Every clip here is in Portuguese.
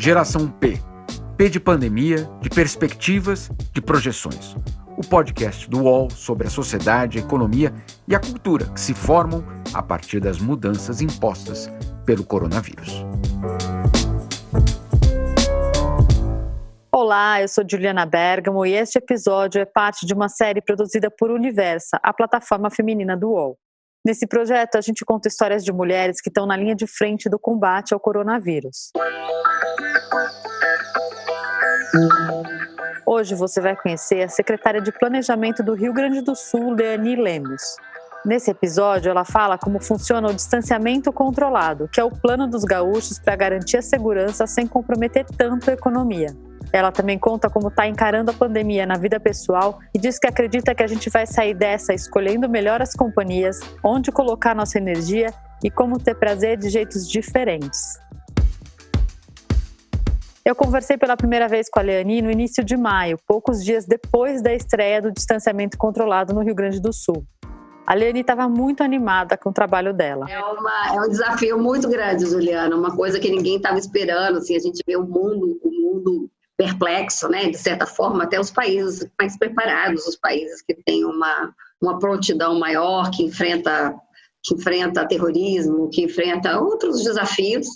Geração P. P de pandemia, de perspectivas, de projeções. O podcast do UOL sobre a sociedade, a economia e a cultura que se formam a partir das mudanças impostas pelo coronavírus. Olá, eu sou Juliana Bergamo e este episódio é parte de uma série produzida por Universa, a plataforma feminina do UOL. Nesse projeto, a gente conta histórias de mulheres que estão na linha de frente do combate ao coronavírus. Hoje você vai conhecer a secretária de Planejamento do Rio Grande do Sul, Leani Lemos. Nesse episódio, ela fala como funciona o distanciamento controlado, que é o plano dos gaúchos para garantir a segurança sem comprometer tanto a economia. Ela também conta como está encarando a pandemia na vida pessoal e diz que acredita que a gente vai sair dessa escolhendo melhor as companhias, onde colocar nossa energia e como ter prazer de jeitos diferentes. Eu conversei pela primeira vez com a Leani no início de maio, poucos dias depois da estreia do distanciamento controlado no Rio Grande do Sul. A Leani estava muito animada com o trabalho dela. É um desafio muito grande, Juliana, uma coisa que ninguém estava esperando. Assim, a gente vê o mundo perplexo, né? De certa forma, até os países mais preparados, os países que têm uma prontidão maior, que enfrenta terrorismo, que enfrenta outros desafios,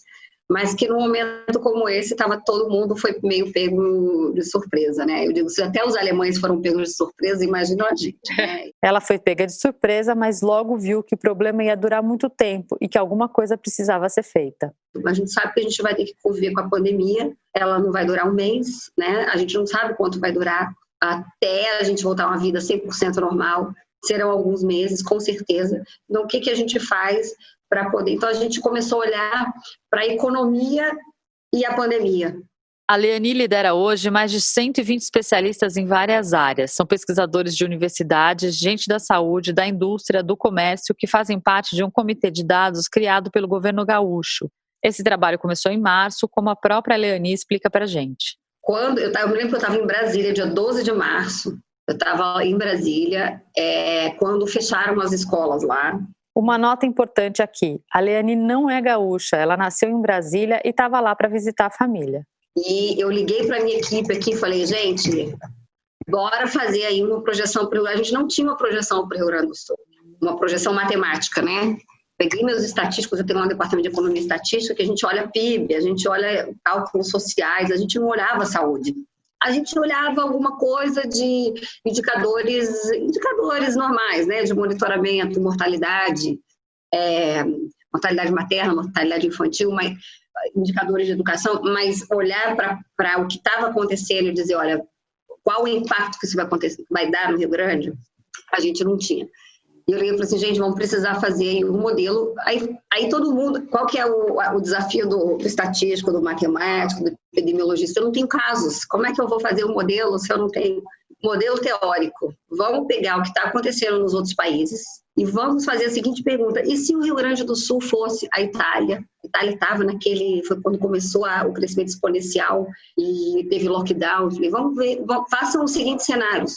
mas que num momento como esse todo mundo foi meio pego de surpresa, né? Eu digo, se até os alemães foram pegos de surpresa, imagina a gente, né? Ela foi pega de surpresa, mas logo viu que o problema ia durar muito tempo e que alguma coisa precisava ser feita. A gente sabe que a gente vai ter que conviver com a pandemia, ela não vai durar um mês, né? A gente não sabe quanto vai durar até a gente voltar a uma vida 100% normal, serão alguns meses, com certeza. Então, o que a gente faz para poder... Então, a gente começou a olhar para a economia e a pandemia. A Leani lidera hoje mais de 120 especialistas em várias áreas. São pesquisadores de universidades, gente da saúde, da indústria, do comércio, que fazem parte de um comitê de dados criado pelo governo gaúcho. Esse trabalho começou em março, como a própria Leani explica para a gente. Eu me lembro que eu estava em Brasília, dia 12 de março. Eu estava em Brasília quando fecharam as escolas lá. Uma nota importante aqui, a Leani não é gaúcha, ela nasceu em Brasília e estava lá para visitar a família. E eu liguei para a minha equipe aqui e falei, gente, bora fazer aí uma projeção para o Rio Grande do Sul. A gente não tinha uma projeção para o Rio Grande do Sul, uma projeção matemática, né? Peguei meus estatísticos, eu tenho um departamento de economia e estatística que a gente olha PIB, a gente olha cálculos sociais, a gente não olhava saúde. A gente olhava alguma coisa de indicadores normais, né? De monitoramento, mortalidade materna, mortalidade infantil, indicadores de educação, mas olhar para o que estava acontecendo e dizer, olha, qual o impacto que isso vai dar no Rio Grande, a gente não tinha. E eu liguei e falei assim, gente, vamos precisar fazer um modelo. Aí todo mundo, qual que é o desafio do estatístico, do matemático, do epidemiologista? Eu não tenho casos. Como é que eu vou fazer um modelo se eu não tenho modelo teórico? Vamos pegar o que está acontecendo nos outros países e vamos fazer a seguinte pergunta. E se o Rio Grande do Sul fosse a Itália? A Itália estava foi quando começou o crescimento exponencial e teve lockdown. Vamos ver, façam os seguintes cenários.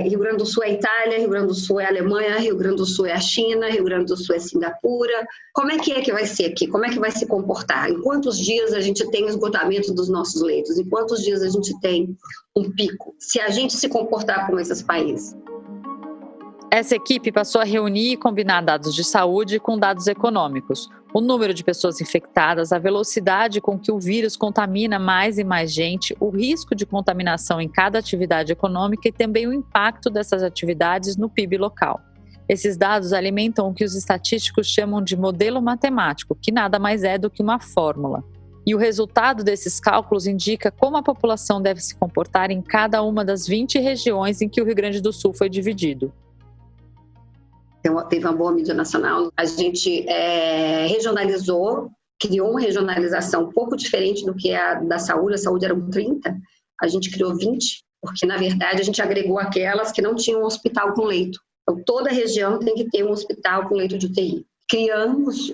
Rio Grande do Sul é Itália, Rio Grande do Sul é Alemanha, Rio Grande do Sul é a China, Rio Grande do Sul é Singapura. Como é que vai ser aqui? Como é que vai se comportar? Em quantos dias a gente tem esgotamento dos nossos leitos? Em quantos dias a gente tem um pico? Se a gente se comportar como esses países. Essa equipe passou a reunir e combinar dados de saúde com dados econômicos. O número de pessoas infectadas, a velocidade com que o vírus contamina mais e mais gente, o risco de contaminação em cada atividade econômica e também o impacto dessas atividades no PIB local. Esses dados alimentam o que os estatísticos chamam de modelo matemático, que nada mais é do que uma fórmula. E o resultado desses cálculos indica como a população deve se comportar em cada uma das 20 regiões em que o Rio Grande do Sul foi dividido. Teve uma boa mídia nacional. A gente regionalizou, criou uma regionalização um pouco diferente do que a da saúde. A saúde eram 30, a gente criou 20, porque, na verdade, a gente agregou aquelas que não tinham um hospital com leito. Então, toda região tem que ter um hospital com leito de UTI. Criamos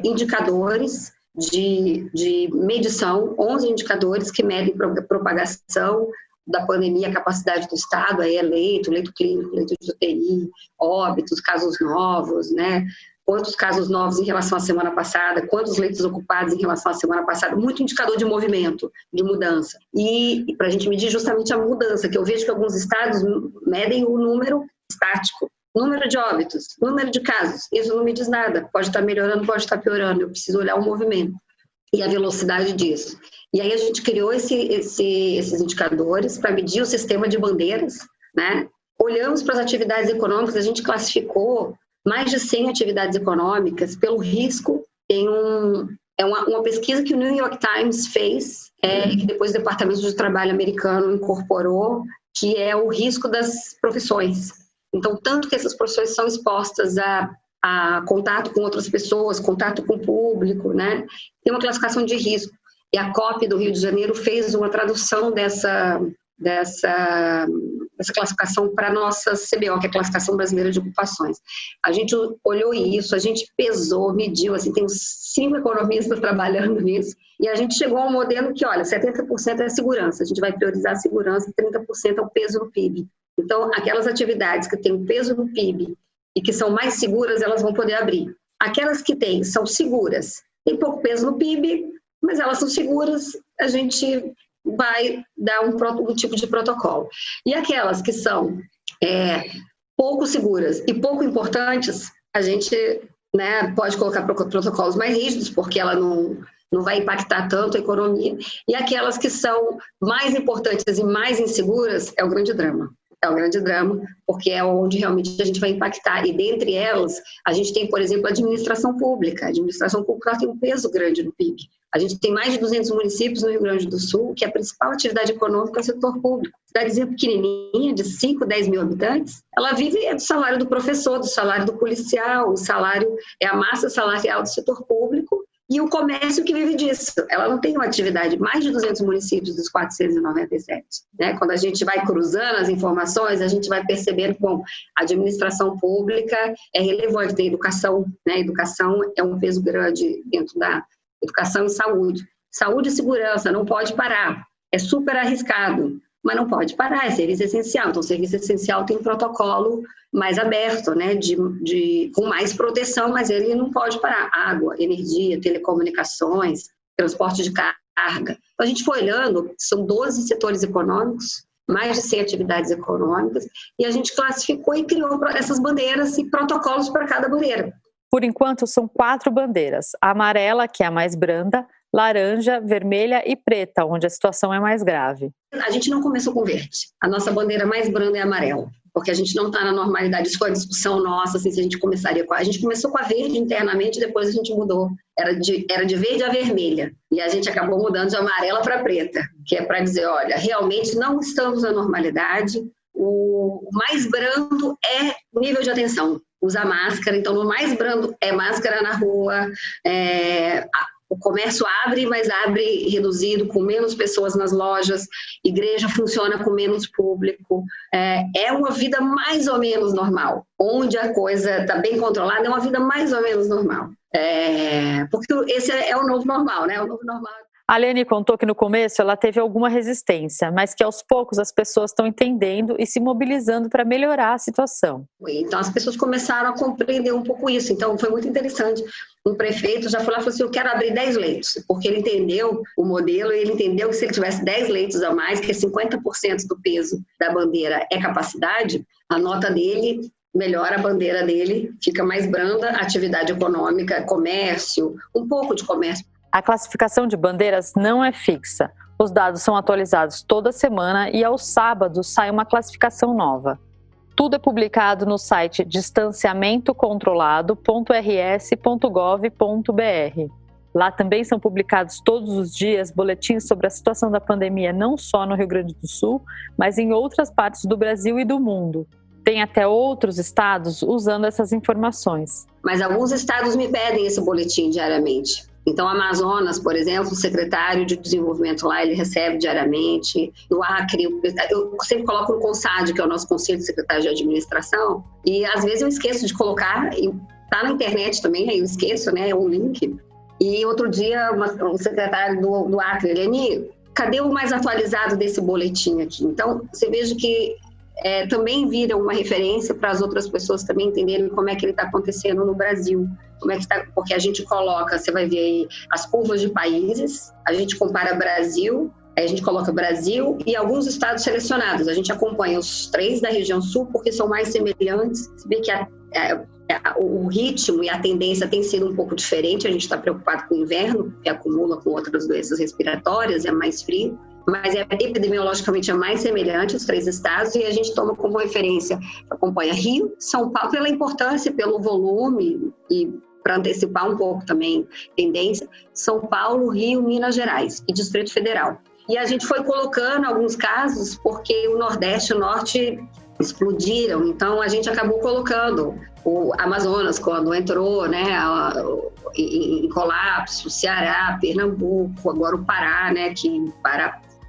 indicadores de medição, 11 indicadores que medem propagação da pandemia, a capacidade do Estado, aí leito clínico, leito de UTI, óbitos, casos novos, né? quantos casos novos em relação à semana passada, quantos leitos ocupados em relação à semana passada, muito indicador de movimento, de mudança. E para a gente medir justamente a mudança, que eu vejo que alguns estados medem o número estático, número de óbitos, número de casos, isso não me diz nada, pode estar melhorando, pode estar piorando, eu preciso olhar o movimento e a velocidade disso. E aí a gente criou esses indicadores para medir o sistema de bandeiras, né? Olhamos para as atividades econômicas, a gente classificou mais de 100 atividades econômicas pelo risco. Tem uma pesquisa que o New York Times fez, que depois o Departamento de Trabalho americano incorporou, que é o risco das profissões. Então, tanto que essas profissões são expostas a contato com outras pessoas, contato com o público, né? Tem uma classificação de risco. E a COP do Rio de Janeiro fez uma tradução dessa classificação para a nossa CBO, que é a Classificação Brasileira de Ocupações. A gente olhou isso, a gente pesou, mediu, assim, tem uns 5 economistas trabalhando nisso, e a gente chegou a um modelo que, olha, 70% é a segurança, a gente vai priorizar a segurança, 30% é o peso no PIB. Então, aquelas atividades que têm peso no PIB e que são mais seguras, elas vão poder abrir. Aquelas que são seguras, têm pouco peso no PIB, mas elas são seguras, a gente vai dar um tipo de protocolo. E aquelas que são pouco seguras e pouco importantes, a gente, né, pode colocar protocolos mais rígidos, porque ela não vai impactar tanto a economia. E aquelas que são mais importantes e mais inseguras, é o grande drama. É um grande drama, porque é onde realmente a gente vai impactar. E dentre elas, a gente tem, por exemplo, a administração pública. A administração pública tem um peso grande no PIB. A gente tem mais de 200 municípios no Rio Grande do Sul, que a principal atividade econômica é o setor público. Cidadezinha pequenininha, de 5, 10 mil habitantes, ela vive do salário do professor, do salário do policial, o salário é a massa salarial do setor público, e o comércio que vive disso. Ela não tem uma atividade, mais de 200 municípios dos 497. Né? Quando a gente vai cruzando as informações, a gente vai percebendo que a administração pública é relevante, tem educação, né? Educação é um peso grande dentro da educação e saúde. Saúde e segurança, não pode parar. É super arriscado, mas não pode parar, é serviço essencial. Então, o serviço essencial tem um protocolo mais aberto, né, com mais proteção, mas ele não pode parar. Água, energia, telecomunicações, transporte de carga. Então, a gente foi olhando, são 12 setores econômicos, mais de 100 atividades econômicas, e a gente classificou e criou essas bandeiras e protocolos para cada bandeira. Por enquanto, são 4 bandeiras. A amarela, que é a mais branda, laranja, vermelha e preta, onde a situação é mais grave. A gente não começou com verde. A nossa bandeira mais branda é amarela, porque a gente não está na normalidade. Isso foi uma discussão nossa, assim, se a gente começaria com a gente começou com a verde internamente, depois a gente mudou. Era de verde a vermelha. E a gente acabou mudando de amarela para preta, que é para dizer, olha, realmente não estamos na normalidade. O mais brando é nível de atenção. Usar máscara, então no mais brando é máscara na rua, o comércio abre, mas abre reduzido, com menos pessoas nas lojas, igreja funciona com menos público, é uma vida mais ou menos normal, onde a coisa está bem controlada, é uma vida mais ou menos normal, porque esse é o novo normal, né? O novo normal. A Lene contou que no começo ela teve alguma resistência, mas que aos poucos as pessoas estão entendendo e se mobilizando para melhorar a situação. Então as pessoas começaram a compreender um pouco isso, então foi muito interessante. O prefeito já falou assim, eu quero abrir 10 leitos, porque ele entendeu o modelo e ele entendeu que se ele tivesse 10 leitos a mais, que é 50% do peso da bandeira é capacidade, a nota dele melhora, a bandeira dele fica mais branda, atividade econômica, comércio, um pouco de comércio. A classificação de bandeiras não é fixa. Os dados são atualizados toda semana e aos sábados sai uma classificação nova. Tudo é publicado no site distanciamentocontrolado.rs.gov.br. Lá também são publicados todos os dias boletins sobre a situação da pandemia não só no Rio Grande do Sul, mas em outras partes do Brasil e do mundo. Tem até outros estados usando essas informações. Mas alguns estados me pedem esse boletim diariamente. Então, Amazonas, por exemplo, o secretário de desenvolvimento lá, ele recebe diariamente. No Acre, eu sempre coloco no CONSAD, que é o nosso Conselho de Secretários de Administração, e às vezes eu esqueço de colocar, está na internet também, aí eu esqueço, né, um link. E outro dia, o secretário do Acre, Leni, cadê o mais atualizado desse boletim aqui? Então, você veja que também vira uma referência para as outras pessoas também entenderem como é que ele está acontecendo no Brasil. Porque a gente coloca, você vai ver aí as curvas de países, a gente compara Brasil, aí a gente coloca Brasil e alguns estados selecionados. A gente acompanha os 3 da região sul porque são mais semelhantes. Você vê que o ritmo e a tendência tem sido um pouco diferente. A gente está preocupado com o inverno, que acumula com outras doenças respiratórias, é mais frio. Mas epidemiologicamente é mais semelhante os 3 estados e a gente toma como referência, acompanha Rio, São Paulo pela importância, pelo volume e para antecipar um pouco também tendência, São Paulo, Rio, Minas Gerais e Distrito Federal. E a gente foi colocando alguns casos porque o Nordeste e o Norte explodiram, então a gente acabou colocando o Amazonas quando entrou, né, em colapso, Ceará, Pernambuco, agora o Pará, né, que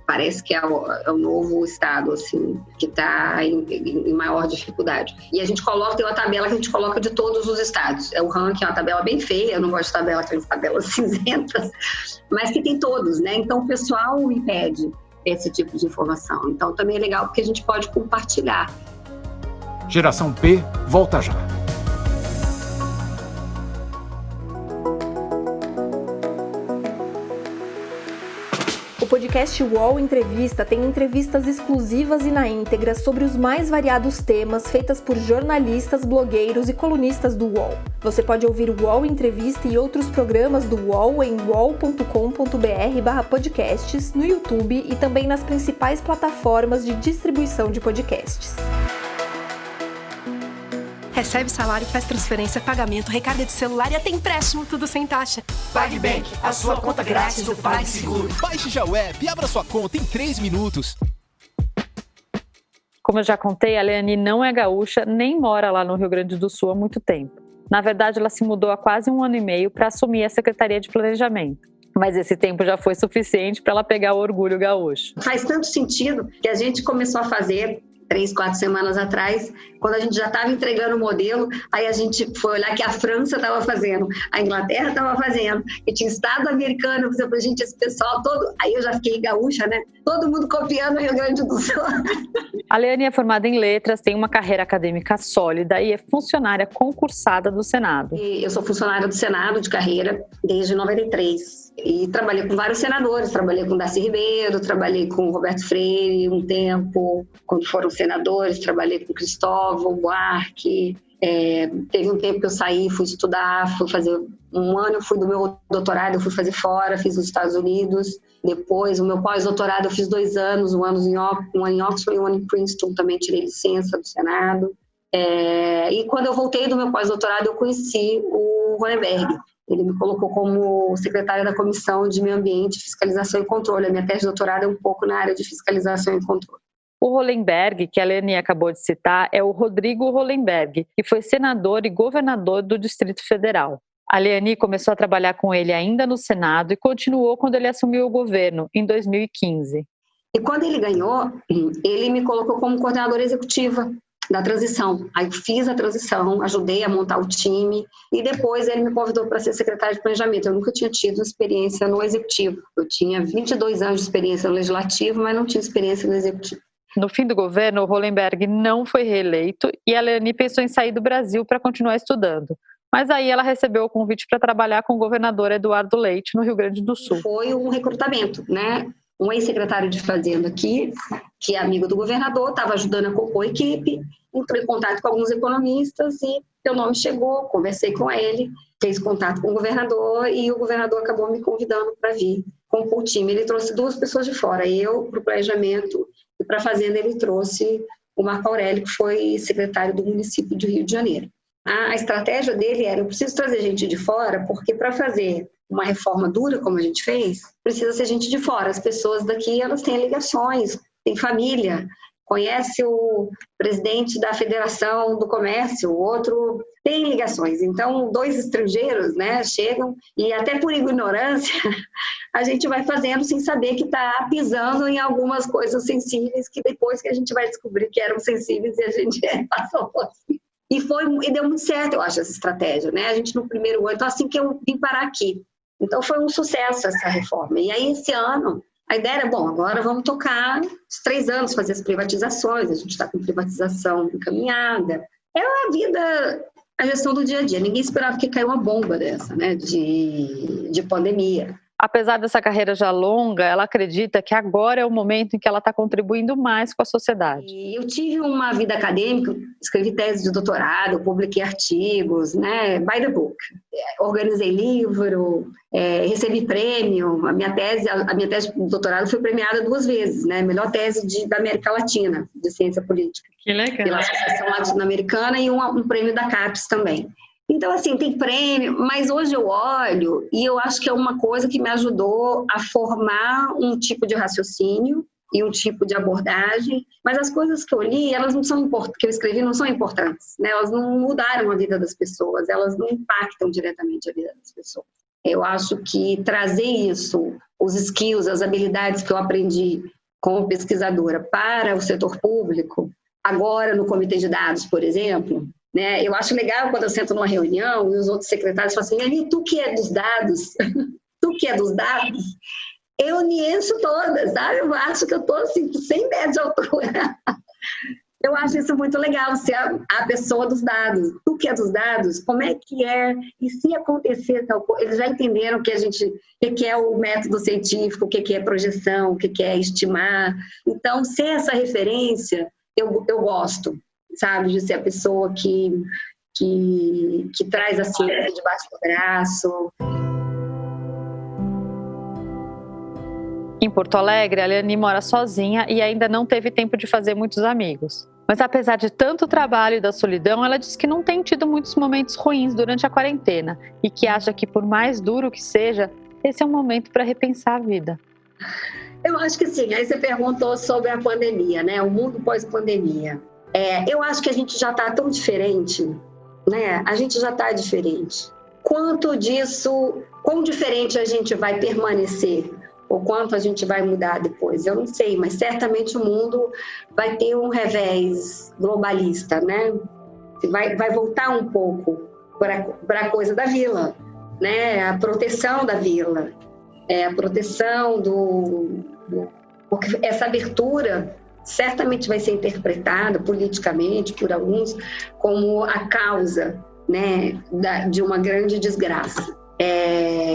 parece que é o novo estado, assim, que está em maior dificuldade. E a gente tem uma tabela que a gente coloca de todos os estados. É o ranking, é uma tabela bem feia, eu não gosto de tabelas cinzentas, mas que tem todos, né? Então o pessoal me pede esse tipo de informação. Então também é legal porque a gente pode compartilhar. Geração P volta já. O podcast UOL Entrevista tem entrevistas exclusivas e na íntegra sobre os mais variados temas feitas por jornalistas, blogueiros e colunistas do UOL. Você pode ouvir o UOL Entrevista e outros programas do UOL em uol.com.br/podcasts, no YouTube e também nas principais plataformas de distribuição de podcasts. Recebe salário, faz transferência, pagamento, recarga de celular e até empréstimo, tudo sem taxa. PagBank, a sua conta grátis do PagSeguro. Baixe já o app e abra sua conta em 3 minutos. Como eu já contei, a Leani não é gaúcha, nem mora lá no Rio Grande do Sul há muito tempo. Na verdade, ela se mudou há quase 1 ano e meio para assumir a Secretaria de Planejamento. Mas esse tempo já foi suficiente para ela pegar o orgulho gaúcho. Faz tanto sentido que a gente começou a fazer 3, 4 semanas atrás, quando a gente já estava entregando o modelo, aí a gente foi olhar que a França estava fazendo, a Inglaterra estava fazendo, e tinha Estado americano, por exemplo, gente, esse pessoal todo, aí eu já fiquei gaúcha, né? Todo mundo copiando o Rio Grande do Sul. A Leani é formada em letras, tem uma carreira acadêmica sólida e é funcionária concursada do Senado. Eu sou funcionária do Senado de carreira desde 93. E trabalhei com vários senadores, trabalhei com Darcy Ribeiro, trabalhei com Roberto Freire um tempo, quando foram senadores, trabalhei com Cristóvão Buarque. Teve um tempo que eu saí, fui estudar, fui fazer 1 ano, eu fui do meu doutorado, eu fui fazer fora, fiz nos Estados Unidos. Depois, o meu pós-doutorado, eu fiz 2 anos, um ano em Oxford e um ano em Princeton, também tirei licença do Senado. E quando eu voltei do meu pós-doutorado, eu conheci o Hollenberg. Ele me colocou como secretária da Comissão de Meio Ambiente, Fiscalização e Controle. A minha tese de doutorado é um pouco na área de fiscalização e controle. O Hollenberg, que a Leani acabou de citar, é o Rodrigo Hollenberg, que foi senador e governador do Distrito Federal. A Leani começou a trabalhar com ele ainda no Senado e continuou quando ele assumiu o governo, em 2015. E quando ele ganhou, ele me colocou como coordenadora executiva da transição. Aí eu fiz a transição, ajudei a montar o time e depois ele me convidou para ser secretária de planejamento. Eu nunca tinha tido experiência no executivo. Eu tinha 22 anos de experiência no legislativo, mas não tinha experiência no executivo. No fim do governo, o Hollenberg não foi reeleito e a Leani pensou em sair do Brasil para continuar estudando. Mas aí ela recebeu o convite para trabalhar com o governador Eduardo Leite, no Rio Grande do Sul. Foi um recrutamento, né? Um ex-secretário de Fazenda aqui, que é amigo do governador, estava ajudando a compor a equipe, entrou em contato com alguns economistas e meu nome chegou, conversei com ele, fez contato com o governador e o governador acabou me convidando para vir compor o time. Ele trouxe 2 pessoas de fora, eu para o planejamento e para a Fazenda ele trouxe o Marco Aurélio, que foi secretário do município de Rio de Janeiro. A estratégia dele era, eu preciso trazer gente de fora, porque para fazer uma reforma dura, como a gente fez, precisa ser gente de fora. As pessoas daqui, elas têm ligações, têm família, conhece o presidente da Federação do Comércio, o outro tem ligações. Então, 2 estrangeiros, né, chegam e até por ignorância, a gente vai fazendo sem saber que está pisando em algumas coisas sensíveis que depois que a gente vai descobrir que eram sensíveis e a gente passou assim. E deu muito certo, eu acho, essa estratégia, né? A gente no primeiro ano, então assim que eu vim parar aqui. Então foi um sucesso essa reforma. E aí esse ano A ideia era, bom, agora vamos tocar os 3 anos, fazer as privatizações, a gente está com privatização encaminhada. É a vida, a gestão do dia a dia. Ninguém esperava que caiu uma bomba dessa, né, de pandemia. Apesar dessa carreira já longa, ela acredita que agora é o momento em que ela está contribuindo mais com a sociedade. E eu tive uma vida acadêmica, escrevi tese de doutorado, publiquei artigos, né, by the book. Organizei livro, recebi prêmio. A minha tese de doutorado foi premiada 2 vezes, né, melhor tese da América Latina, de ciência política. Que legal. Pela Associação Latino-Americana e um prêmio da CAPES também. Então, assim, tem prêmio, mas hoje eu olho e eu acho que é uma coisa que me ajudou a formar um tipo de raciocínio e um tipo de abordagem, mas as coisas que eu li, elas não são que eu escrevi não são importantes, né? Elas não mudaram a vida das pessoas, elas não impactam diretamente a vida das pessoas. Eu acho que trazer isso, os skills, as habilidades que eu aprendi como pesquisadora para o setor público, agora no Comitê de Dados, por exemplo, né? Eu acho legal quando eu sento numa reunião e os outros secretários falam assim, Eli, tu que é dos dados, eu me encho toda, sabe? Eu acho que eu estou assim, 100 metros de altura. Eu acho isso muito legal, ser a pessoa dos dados. Tu que é dos dados, como é que é? E se acontecer tal coisa? Eles já entenderam o que é o método científico, o que é projeção, o que é estimar. Então, ser essa referência, eu gosto, sabe? De ser a pessoa que traz a ciência debaixo do braço. Em Porto Alegre, a Eliane mora sozinha e ainda não teve tempo de fazer muitos amigos. Mas apesar de tanto trabalho e da solidão, ela diz que não tem tido muitos momentos ruins durante a quarentena e que acha que, por mais duro que seja, esse é um momento para repensar a vida. Eu acho que sim. Aí você perguntou sobre a pandemia, né? O mundo pós-pandemia. Eu acho que a gente já está tão diferente, né? A gente já está diferente. Quanto disso, quão diferente a gente vai permanecer? Ou quanto a gente vai mudar depois? Eu não sei, mas certamente o mundo vai ter um revés globalista, né? Vai voltar um pouco para a coisa da vila, né? A proteção da vila, a proteção porque essa abertura certamente vai ser interpretada politicamente por alguns como a causa, né, de uma grande desgraça.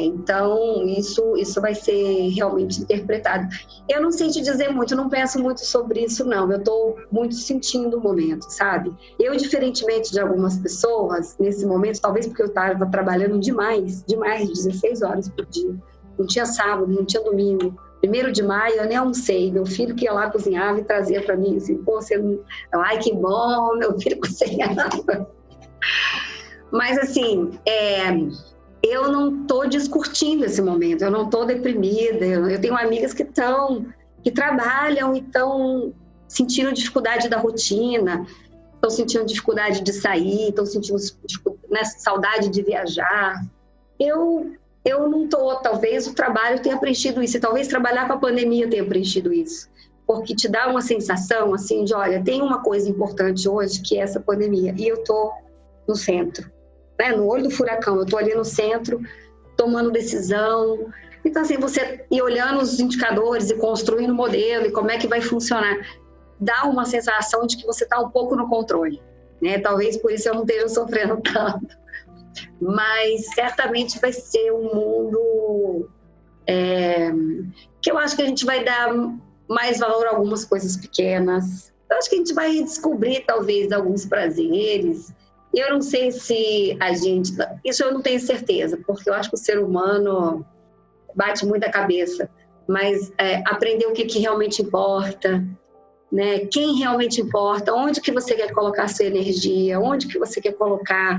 Então, isso vai ser realmente interpretado. Eu não sei te dizer muito, não penso muito sobre isso, não. Eu estou muito sentindo o momento, sabe? Eu, diferentemente de algumas pessoas, nesse momento, talvez porque eu estava trabalhando demais, 16 horas por dia. Não tinha sábado, não tinha domingo. 1º de maio, eu nem almocei. Meu filho que ia lá cozinhava e trazia para mim, assim, pô, você não... Ai, que bom, meu filho cozinhava. Mas, assim, eu não estou discutindo esse momento, eu não estou deprimida. Eu tenho amigas que trabalham e estão sentindo dificuldade da rotina, estão sentindo dificuldade de sair, estão sentindo saudade de viajar. Eu não estou, talvez o trabalho tenha preenchido isso, e talvez trabalhar com a pandemia tenha preenchido isso, porque te dá uma sensação assim de, olha, tem uma coisa importante hoje que é essa pandemia, e eu estou no centro. No olho do furacão, eu estou ali no centro, tomando decisão. Então, assim, você ir olhando os indicadores e construindo o modelo e como é que vai funcionar, dá uma sensação de que você está um pouco no controle, né? Talvez por isso eu não esteja sofrendo tanto. Mas certamente vai ser um mundo que eu acho que a gente vai dar mais valor a algumas coisas pequenas. Eu acho que a gente vai descobrir, talvez, alguns prazeres. Eu não sei se a gente... Isso eu não tenho certeza, porque eu acho que o ser humano bate muito a cabeça. Mas aprender o que realmente importa, né? Quem realmente importa, onde que você quer colocar a sua energia, onde que você quer colocar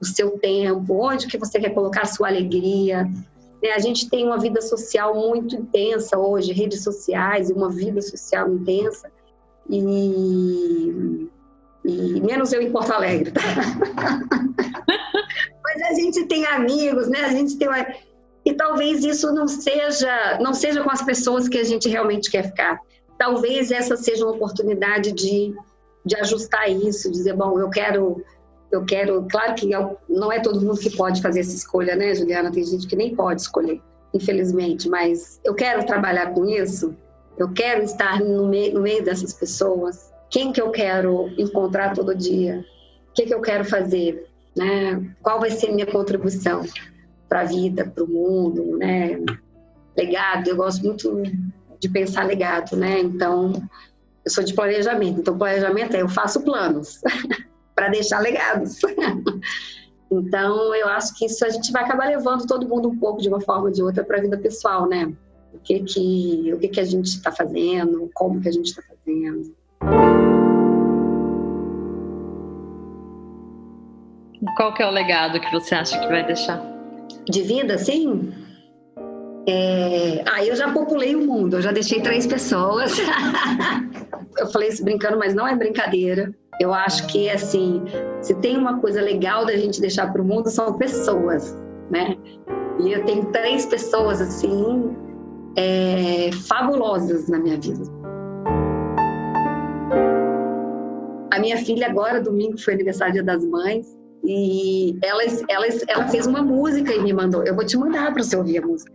o seu tempo, onde que você quer colocar a sua alegria. A gente tem uma vida social muito intensa hoje, redes sociais, uma vida social intensa. E menos eu em Porto Alegre, tá? Mas a gente tem amigos, né? A gente tem e talvez isso não seja com as pessoas que a gente realmente quer ficar. Talvez essa seja uma oportunidade de ajustar isso, dizer, bom, eu quero, claro que não é todo mundo que pode fazer essa escolha, né, Juliana? Tem gente que nem pode escolher. infelizmente, mas eu quero trabalhar com isso, eu quero estar no meio dessas pessoas. Quem que eu quero encontrar todo dia? O que eu quero fazer? Né? Qual vai ser a minha contribuição para a vida, para o mundo? Né? Legado, eu gosto muito de pensar legado, né? Então, eu sou de planejamento. Então, planejamento eu faço planos para deixar legados. Então, eu acho que isso a gente vai acabar levando todo mundo um pouco, de uma forma ou de outra, para a vida pessoal, né? O que a gente está fazendo, como que a gente está fazendo. Qual que é o legado que você acha que vai deixar? De vida, sim? Eu já populei o mundo, eu já deixei 3 pessoas. Eu falei isso brincando, mas não é brincadeira. Eu acho que, assim, se tem uma coisa legal da gente deixar para o mundo, são pessoas, né? E eu tenho 3 pessoas, assim, fabulosas na minha vida. A minha filha agora, domingo, foi aniversário Dia das Mães, e ela fez uma música e me mandou. Eu vou te mandar para você ouvir a música.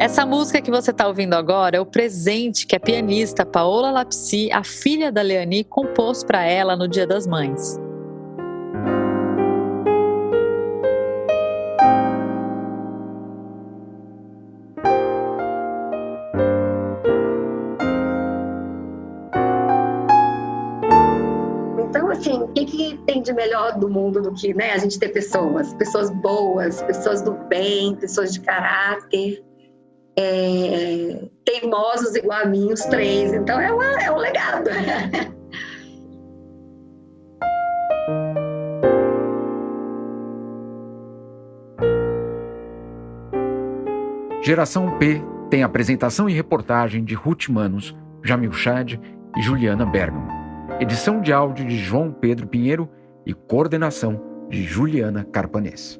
Essa música que você está ouvindo agora é o presente que a pianista Paola Lapsi, a filha da Leani, compôs para ela no Dia das Mães. Então, assim, o que tem de melhor do mundo do que, né, a gente ter pessoas boas, pessoas do bem, pessoas de caráter. Teimosos igual a mim, os 3. Então é um legado. Geração P tem apresentação e reportagem de Ruth Manos, Jamil Chad e Juliana Bergamo. Edição de áudio de João Pedro Pinheiro e coordenação de Juliana Carpanês.